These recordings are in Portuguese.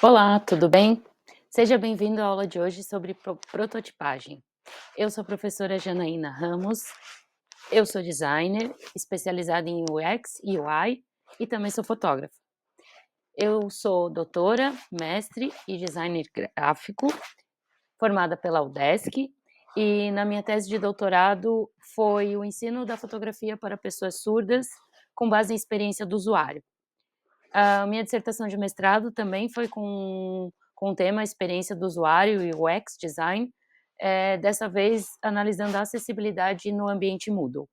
Olá, tudo bem? Seja bem-vindo à aula de hoje sobre prototipagem. Eu sou a professora Janaína Ramos, eu sou designer, especializada em UX e UI e também sou fotógrafa. Eu sou doutora, mestre e designer gráfico, formada pela UDESC, e na minha tese de doutorado foi o ensino da fotografia para pessoas surdas com base em experiência do usuário. A minha dissertação de mestrado também foi com o tema experiência do usuário e UX design, dessa vez analisando a acessibilidade no ambiente Moodle.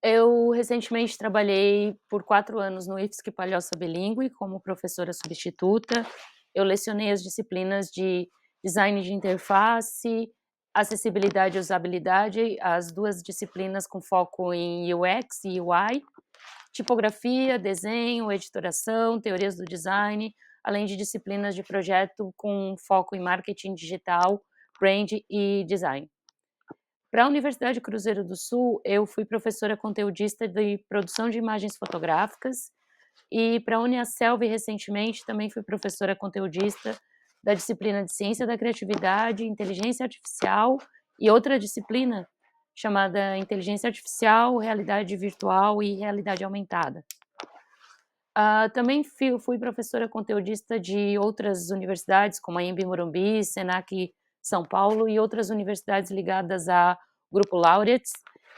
Eu recentemente trabalhei por 4 anos no IFSC Palhoça Bilíngue como professora substituta. Eu lecionei as disciplinas de design de interface, acessibilidade e usabilidade, as 2 disciplinas com foco em UX e UI, tipografia, desenho, editoração, teorias do design, além de disciplinas de projeto com foco em marketing digital, brand e design. Para a Universidade Cruzeiro do Sul, eu fui professora conteudista de produção de imagens fotográficas e para a Uniaselv, recentemente, também fui professora conteudista da disciplina de Ciência da Criatividade, Inteligência Artificial e outra disciplina chamada Inteligência Artificial, Realidade Virtual e Realidade Aumentada. Também fui professora conteudista de outras universidades, como a Anhembi Morumbi, Senac São Paulo e outras universidades ligadas a Grupo Laureates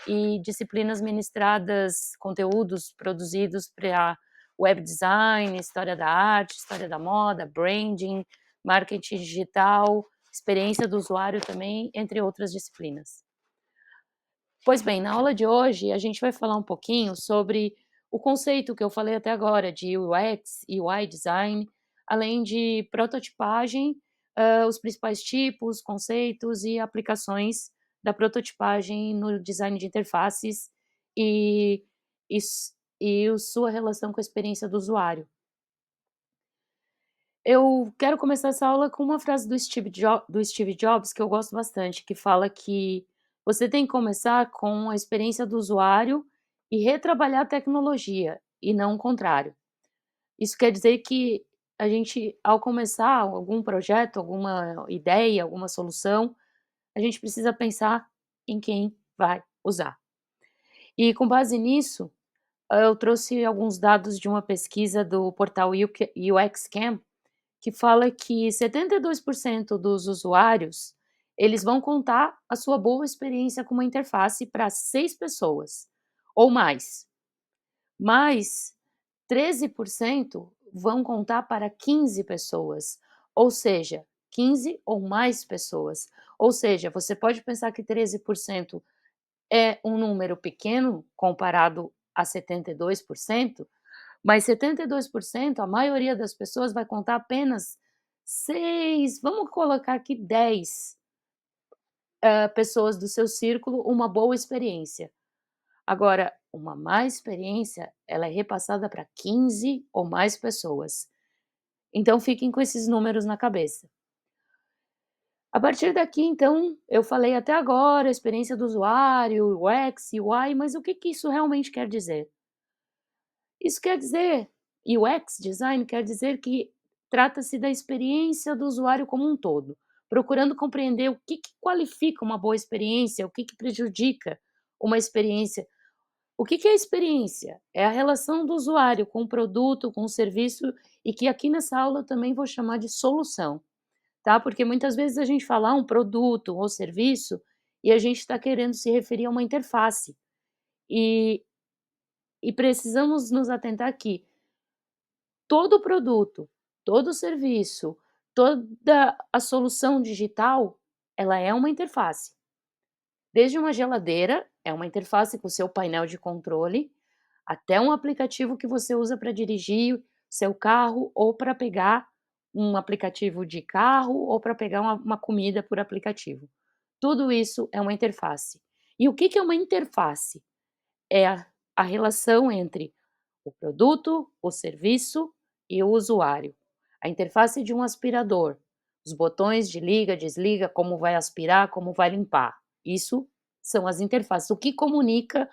e disciplinas ministradas, conteúdos produzidos para web design, história da arte, história da moda, branding, marketing digital, experiência do usuário também, entre outras disciplinas. Pois bem, na aula de hoje a gente vai falar um pouquinho sobre o conceito que eu falei até agora de UX e UI design, além de prototipagem, os principais tipos, conceitos e aplicações da prototipagem no design de interfaces e, e, sua relação com a experiência do usuário. Eu quero começar essa aula com uma frase do Steve Jobs que eu gosto bastante, que fala que você tem que começar com a experiência do usuário e retrabalhar a tecnologia, e não o contrário. Isso quer dizer que a gente, ao começar algum projeto, alguma ideia, alguma solução, a gente precisa pensar em quem vai usar. E com base nisso, eu trouxe alguns dados de uma pesquisa do portal UXCam, que fala que 72% dos usuários, eles vão contar a sua boa experiência com uma interface para 6 pessoas ou mais, mas 13% vão contar para 15 pessoas, ou seja, 15 ou mais pessoas. Ou seja, você pode pensar que 13% é um número pequeno comparado a 72%, mas 72%, a maioria das pessoas vai contar apenas 6, vamos colocar aqui 10, pessoas do seu círculo uma boa experiência. Agora, uma má experiência, ela é repassada para 15 ou mais pessoas. Então fiquem com esses números na cabeça. A partir daqui, então, eu falei até agora a experiência do usuário, UX, UI, mas o que que isso realmente quer dizer? Isso quer dizer UX design quer dizer que trata-se da experiência do usuário como um todo, procurando compreender o que que qualifica uma boa experiência, o que que prejudica uma experiência. O que que é experiência? É a relação do usuário com o produto, com o serviço e que aqui nessa aula eu também vou chamar de solução, tá? Porque muitas vezes a gente fala um produto ou serviço e a gente está querendo se referir a uma interface. E, e precisamos nos atentar que todo produto, todo serviço, toda a solução digital, ela é uma interface. Desde uma geladeira, é uma interface com o seu painel de controle, até um aplicativo que você usa para dirigir seu carro ou para pegar um aplicativo de carro ou para pegar uma comida por aplicativo. Tudo isso é uma interface. E o que que é uma interface? É a relação entre o produto, o serviço e o usuário. A interface de um aspirador, os botões de liga, desliga, como vai aspirar, como vai limpar. Isso são as interfaces, o que comunica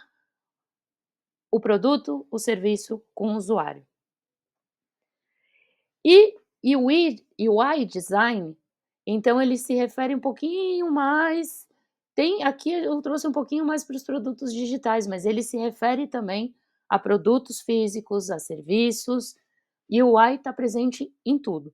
o produto, o serviço com o usuário. E o UI design, então ele se refere um pouquinho mais, tem aqui eu trouxe um pouquinho mais para os produtos digitais, mas ele se refere também a produtos físicos, a serviços, e o UI está presente em tudo.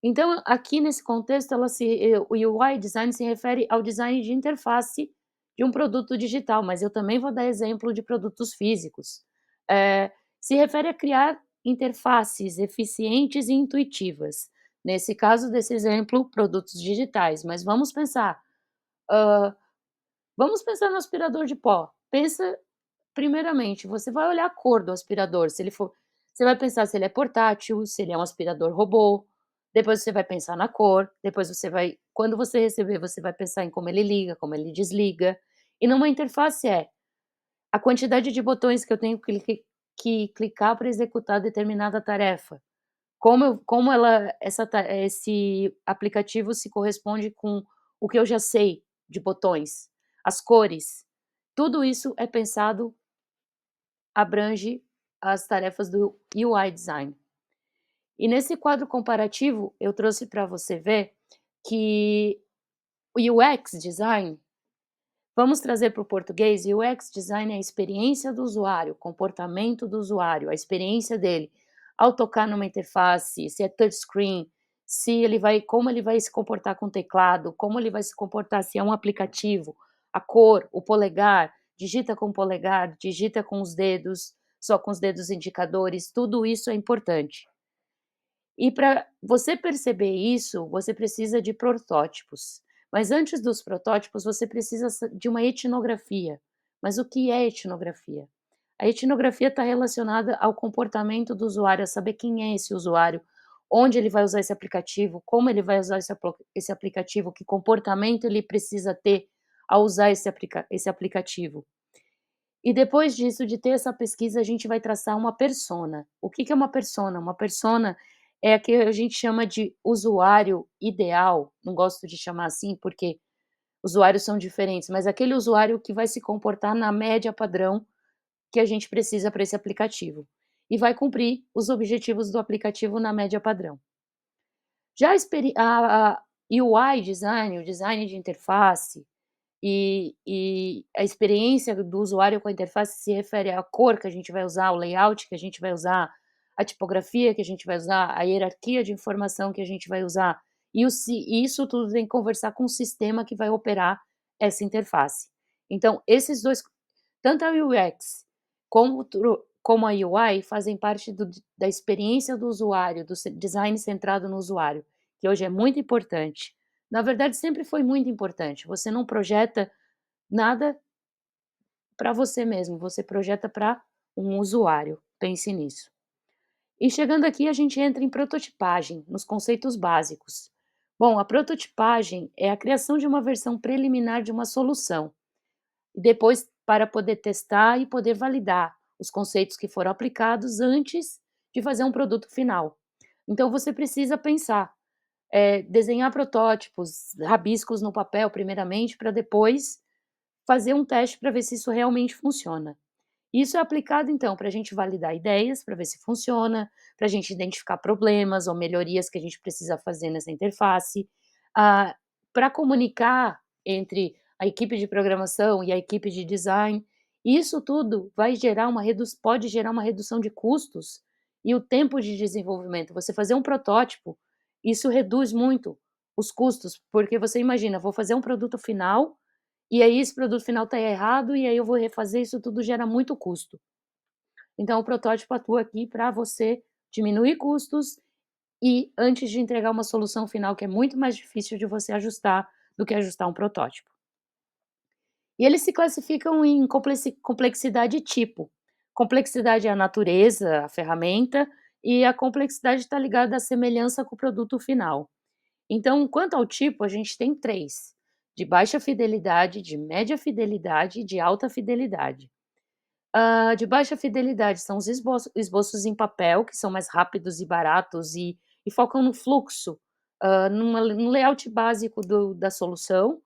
Então, aqui nesse contexto, o UI design se refere ao design de interface de um produto digital, mas eu também vou dar exemplo de produtos físicos. Se refere a criar interfaces eficientes e intuitivas. Nesse caso desse exemplo, produtos digitais, mas hã, vamos pensar no aspirador de pó. Pensa primeiramente, você vai olhar a cor do aspirador, se ele for você vai pensar se ele é portátil, se ele é um aspirador robô, depois você vai pensar na cor, depois você vai quando você receber, você vai pensar em como ele liga, como ele desliga. E numa interface a quantidade de botões que eu tenho que clicar para executar determinada tarefa. Como esse aplicativo se corresponde com o que eu já sei de botões, as cores. Tudo isso é pensado abrange as tarefas do UI design. E nesse quadro comparativo, eu trouxe para você ver que o UX design, vamos trazer para o português, UX design é a experiência do usuário, o comportamento do usuário, a experiência dele ao tocar numa interface, se é touchscreen, se ele vai como ele vai se comportar com o teclado, como ele vai se comportar se é um aplicativo, a cor, o polegar, digita com o polegar, digita com os dedos, só com os dedos indicadores, tudo isso é importante. E para você perceber isso, você precisa de protótipos. Mas antes dos protótipos, você precisa de uma etnografia. Mas o que é etnografia? A etnografia está relacionada ao comportamento do usuário, a saber quem é esse usuário, onde ele vai usar esse aplicativo, como ele vai usar esse aplicativo, que comportamento ele precisa ter ao usar esse aplicativo. E depois disso, de ter essa pesquisa, a gente vai traçar uma persona. O que que é uma persona? Uma persona é a que a gente chama de usuário ideal, não gosto de chamar assim, porque usuários são diferentes, mas aquele usuário que vai se comportar na média padrão que a gente precisa para esse aplicativo, e vai cumprir os objetivos do aplicativo na média padrão. Já a UI design, o design de interface, e a experiência do usuário com a interface se refere à cor que a gente vai usar, o layout que a gente vai usar, a tipografia que a gente vai usar, a hierarquia de informação que a gente vai usar, e isso tudo tem que conversar com o sistema que vai operar essa interface. Então esses 2, tanto a UX como a UI fazem parte da experiência do usuário, do design centrado no usuário, que hoje é muito importante. Na verdade, sempre foi muito importante. Você não projeta nada para você mesmo, você projeta para um usuário. Pense nisso. E chegando aqui, a gente entra em prototipagem, nos conceitos básicos. Bom, a prototipagem é a criação de uma versão preliminar de uma solução, e depois para poder testar e poder validar os conceitos que foram aplicados antes de fazer um produto final. Então você precisa pensar, desenhar protótipos, rabiscos no papel primeiramente, para depois fazer um teste para ver se isso realmente funciona. Isso é aplicado então para a gente validar ideias, para ver se funciona, para a gente identificar problemas ou melhorias que a gente precisa fazer nessa interface, ah, para comunicar entre a equipe de programação e a equipe de design. Isso tudo pode gerar uma redução de custos e o tempo de desenvolvimento. Você fazer um protótipo, isso reduz muito os custos, porque você imagina, vou fazer um produto final e aí esse produto final está errado, e aí eu vou refazer, isso tudo gera muito custo. Então o protótipo atua aqui para você diminuir custos e antes de entregar uma solução final que é muito mais difícil de você ajustar do que ajustar um protótipo. E eles se classificam em complexidade e tipo. Complexidade é a natureza, a ferramenta, e a complexidade está ligada à semelhança com o produto final. Então, quanto ao tipo, a gente tem 3: de baixa fidelidade, de média fidelidade e de alta fidelidade. De baixa fidelidade são os esboços em papel, que são mais rápidos e baratos e focam no fluxo, no layout básico da solução.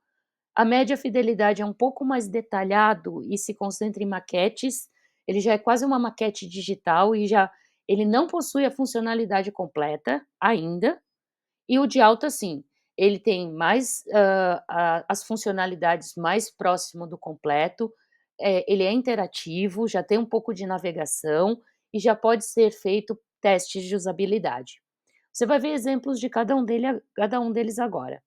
A média fidelidade é um pouco mais detalhado e se concentra em maquetes, ele já é quase uma maquete digital e já Ele não possui a funcionalidade completa ainda, e o de alta sim, ele tem mais, as funcionalidades mais próximo do completo, ele é interativo, já tem um pouco de navegação e já pode ser feito testes de usabilidade. Você vai ver exemplos de cada um deles agora.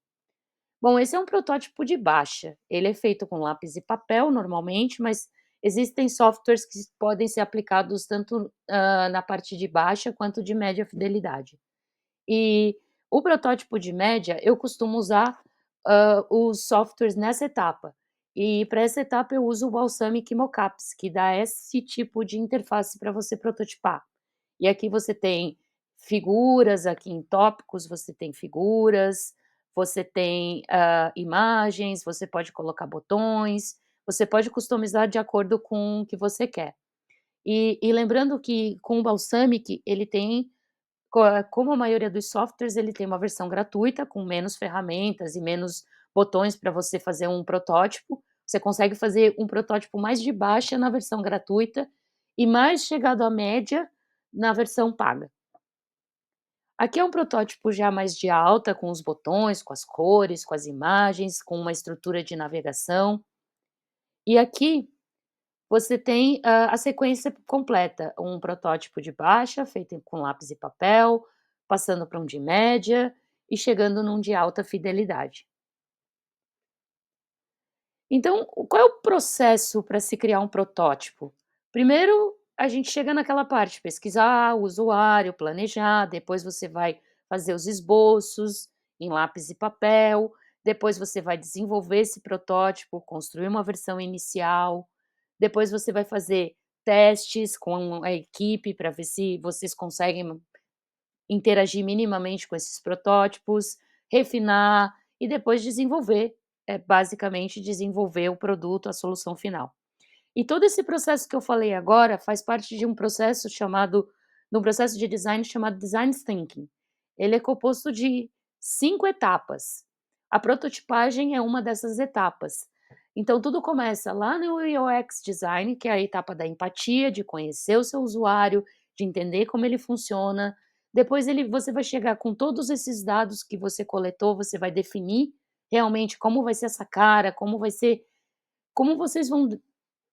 Bom, esse é um protótipo de baixa. Ele é feito com lápis e papel normalmente, mas existem softwares que podem ser aplicados tanto, na parte de baixa quanto de média fidelidade. E o protótipo de média, eu costumo usar, os softwares nessa etapa. E para essa etapa eu uso o Balsamiq Mockups, que dá esse tipo de interface para você prototipar. E aqui você tem figuras, aqui em tópicos você tem figuras, você tem, imagens, você pode colocar botões, você pode customizar de acordo com o que você quer. E lembrando que com o Balsamiq ele tem como a maioria dos softwares, ele tem uma versão gratuita com menos ferramentas e menos botões para você fazer um protótipo. Você consegue fazer um protótipo mais de baixa na versão gratuita e mais chegado à média na versão paga. Aqui é um protótipo já mais de alta, com os botões, com as cores, com as imagens, com uma estrutura de navegação. E aqui você tem, a sequência completa, um protótipo de baixa, feito com lápis e papel, passando para um de média e chegando num de alta fidelidade. Então, qual é o processo para se criar um protótipo? Primeiro, a gente chega naquela parte, pesquisar o usuário, planejar, depois você vai fazer os esboços em lápis e papel, depois você vai desenvolver esse protótipo, construir uma versão inicial, depois você vai fazer testes com a equipe para ver se vocês conseguem interagir minimamente com esses protótipos, refinar e depois desenvolver, basicamente desenvolver o produto, a solução final. E todo esse processo que eu falei agora faz parte de um processo chamado de um processo de design chamado design thinking. Ele é composto de 5 etapas. A prototipagem é uma dessas etapas. Então tudo começa lá no UX design, que é a etapa da empatia, de conhecer o seu usuário, de entender como ele funciona. Depois você vai chegar com todos esses dados que você coletou, você vai definir realmente como vai ser essa cara, como vocês vão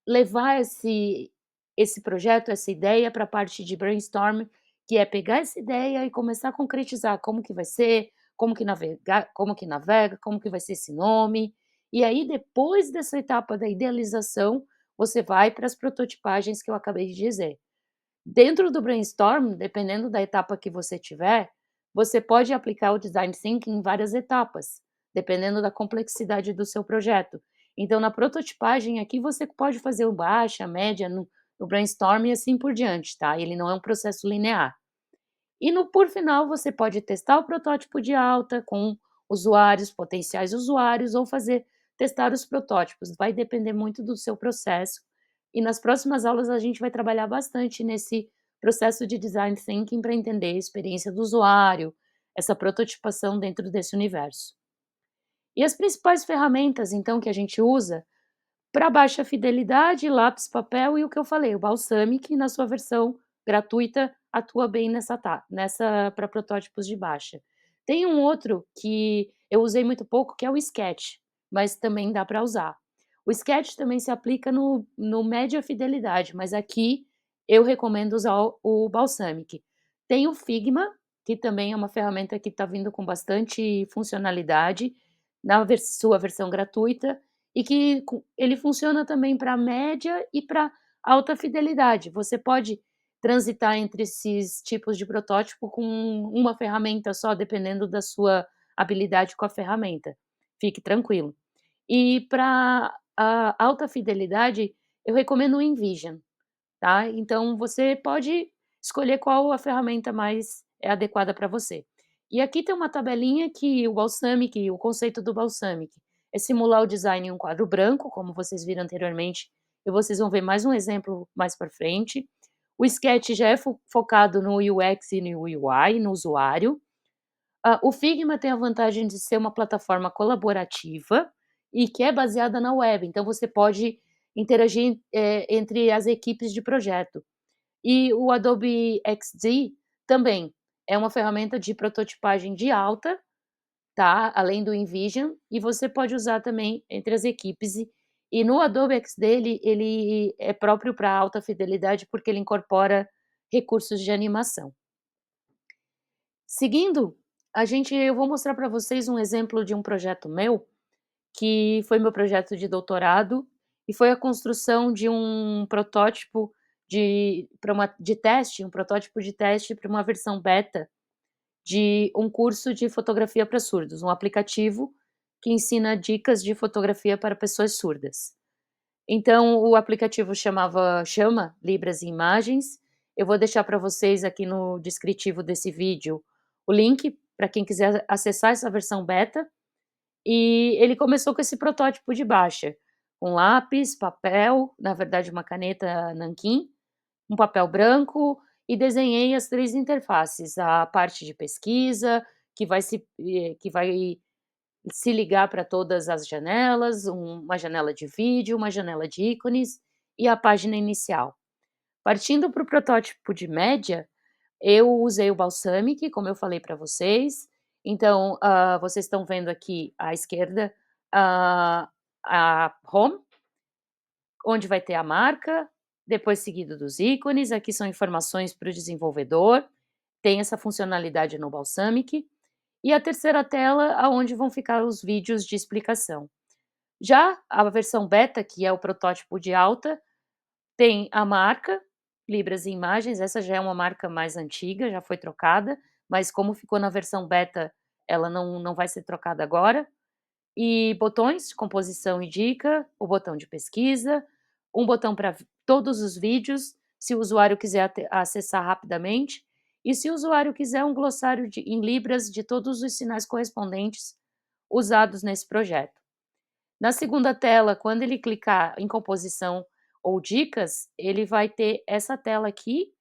levar esse projeto, essa ideia para a parte de brainstorm, que é pegar essa ideia e começar a concretizar como que vai ser, como que vai ser esse nome. E aí depois dessa etapa da idealização, você vai para as prototipagens que eu acabei de dizer. Dentro do brainstorm, dependendo da etapa que você tiver, você pode aplicar o design thinking em várias etapas, dependendo da complexidade do seu projeto. Então, na prototipagem, aqui você pode fazer o baixa, média, no brainstorm e assim por diante, tá? Ele não é um processo linear. E no por final, você pode testar o protótipo de alta com usuários, potenciais usuários, ou fazer testar os protótipos. Vai depender muito do seu processo. E nas próximas aulas a gente vai trabalhar bastante nesse processo de design thinking para entender a experiência do usuário, essa prototipação dentro desse universo. E as principais ferramentas, então, que a gente usa para baixa fidelidade, lápis, papel e o que eu falei, o Balsamiq na sua versão gratuita atua bem nessa para protótipos de baixa. Tem um outro que eu usei muito pouco, que é o Sketch, mas também dá para usar. O Sketch também se aplica no média fidelidade, mas aqui eu recomendo usar o Balsamiq. Tem o Figma, que também é uma ferramenta que está vindo com bastante funcionalidade na sua versão gratuita, e que ele funciona também para média e para alta fidelidade. Você pode transitar entre esses tipos de protótipo com uma ferramenta só, dependendo da sua habilidade com a ferramenta. Fique tranquilo. E para a alta fidelidade, eu recomendo o InVision, tá? Então você pode escolher qual a ferramenta mais é adequada para você. E aqui tem uma tabelinha que o conceito do Balsamiq é simular o design em um quadro branco, como vocês viram anteriormente, e vocês vão ver mais um exemplo mais para frente. O Sketch já é focado no UX e no UI, no usuário. O Figma tem a vantagem de ser uma plataforma colaborativa e que é baseada na web, então você pode interagir, entre as equipes de projeto. E o Adobe XD também é uma ferramenta de prototipagem de alta, tá, além do InVision, e você pode usar também entre as equipes e no Adobe XD ele é próprio para alta fidelidade, porque ele incorpora recursos de animação. Seguindo, eu vou mostrar para vocês um exemplo de um projeto meu, que foi meu projeto de doutorado, e foi a construção de um protótipo de teste, um protótipo de teste para uma versão beta de um curso de fotografia para surdos, um aplicativo que ensina dicas de fotografia para pessoas surdas. Então o aplicativo chama Libras e Imagens. Eu vou deixar para vocês aqui no descritivo desse vídeo o link para quem quiser acessar essa versão beta. E ele começou com esse protótipo de baixa, com lápis, papel, na verdade uma caneta nanquim, um papel branco, e desenhei as 3 interfaces, a parte de pesquisa, que vai se ligar para todas as janelas, uma janela de vídeo, uma janela de ícones e a página inicial. Partindo para o protótipo de média, eu usei o Balsamic, como eu falei para vocês. Então, vocês estão vendo aqui à esquerda, ah, a home, onde vai ter a marca, depois seguido dos ícones. Aqui são informações para o desenvolvedor, tem essa funcionalidade no Balsamic. E a terceira tela, aonde vão ficar os vídeos de explicação. Já a versão beta, que é o protótipo de alta, tem a marca, Libras e Imagens. Essa já é uma marca mais antiga, já foi trocada, mas como ficou na versão beta, ela não vai ser trocada agora. E botões, composição e dica, o botão de pesquisa, um botão para todos os vídeos, se o usuário quiser acessar rapidamente, e se o usuário quiser um glossário em Libras de todos os sinais correspondentes usados nesse projeto. Na segunda tela, quando ele clicar em composição ou dicas, ele vai ter essa tela aqui.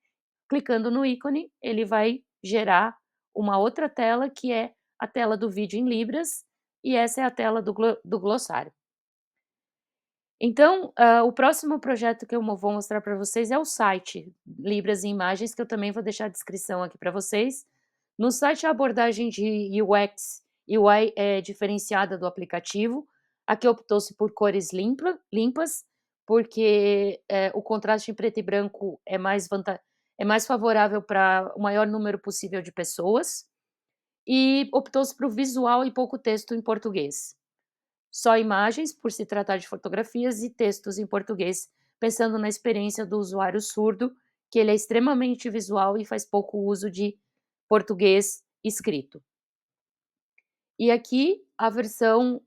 Clicando no ícone, ele vai gerar uma outra tela, que é a tela do vídeo em Libras, e essa é a tela do glossário. Então, o próximo projeto que eu vou mostrar para vocês é o site Libras e Imagens, que eu também vou deixar a descrição aqui para vocês. No site, a abordagem de UX e UI é diferenciada do aplicativo. Aqui optou-se por cores limpas, porque o contraste em preto e branco é mais favorável para o maior número possível de pessoas, e optou-se para o visual e pouco texto em português. Só imagens, por se tratar de fotografias, e textos em português, pensando na experiência do usuário surdo, que ele é extremamente visual e faz pouco uso de português escrito. E aqui a versão,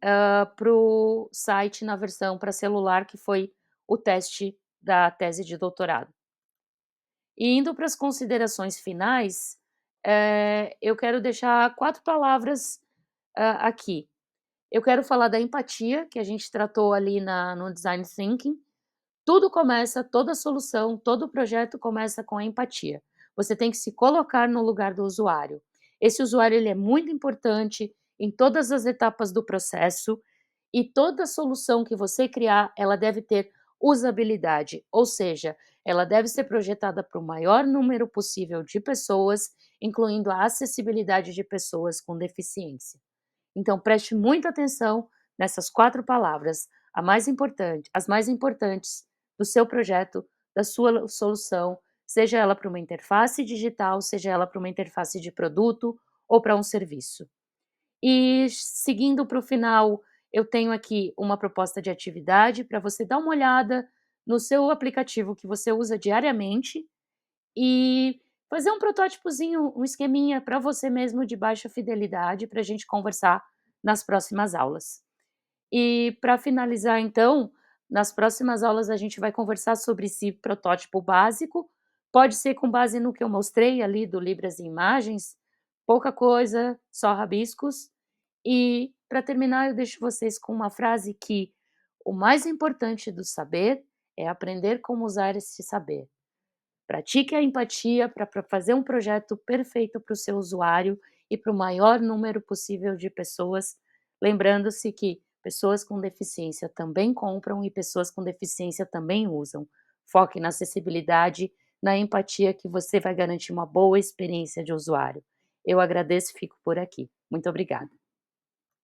para o site na versão para celular, que foi o teste da tese de doutorado. E indo para as considerações finais, eu quero deixar 4 palavras, aqui. Eu quero falar da empatia, que a gente tratou ali no design thinking. Tudo começa, toda solução, todo projeto começa com a empatia. Você tem que se colocar no lugar do usuário. Esse usuário ele é muito importante em todas as etapas do processo, e toda solução que você criar, ela deve ter usabilidade, ou seja, ela deve ser projetada para o maior número possível de pessoas, incluindo a acessibilidade de pessoas com deficiência. Então preste muita atenção nessas 4 palavras, as mais importantes do seu projeto, da sua solução, seja ela para uma interface digital, seja ela para uma interface de produto ou para um serviço. E seguindo para o final, eu tenho aqui uma proposta de atividade para você dar uma olhada no seu aplicativo que você usa diariamente e fazer um protótipozinho, um esqueminha para você mesmo de baixa fidelidade, para a gente conversar nas próximas aulas. E para finalizar então, nas próximas aulas a gente vai conversar sobre esse protótipo básico, pode ser com base no que eu mostrei ali do Libras e Imagens, pouca coisa, só rabiscos. E para terminar eu deixo vocês com uma frase que: "O mais importante do saber é aprender como usar esse saber". Pratique a empatia para fazer um projeto perfeito para o seu usuário e para o maior número possível de pessoas, lembrando-se que pessoas com deficiência também compram e pessoas com deficiência também usam. Foque na acessibilidade, na empatia que você vai garantir uma boa experiência de usuário. Eu agradeço e fico por aqui. Muito obrigada.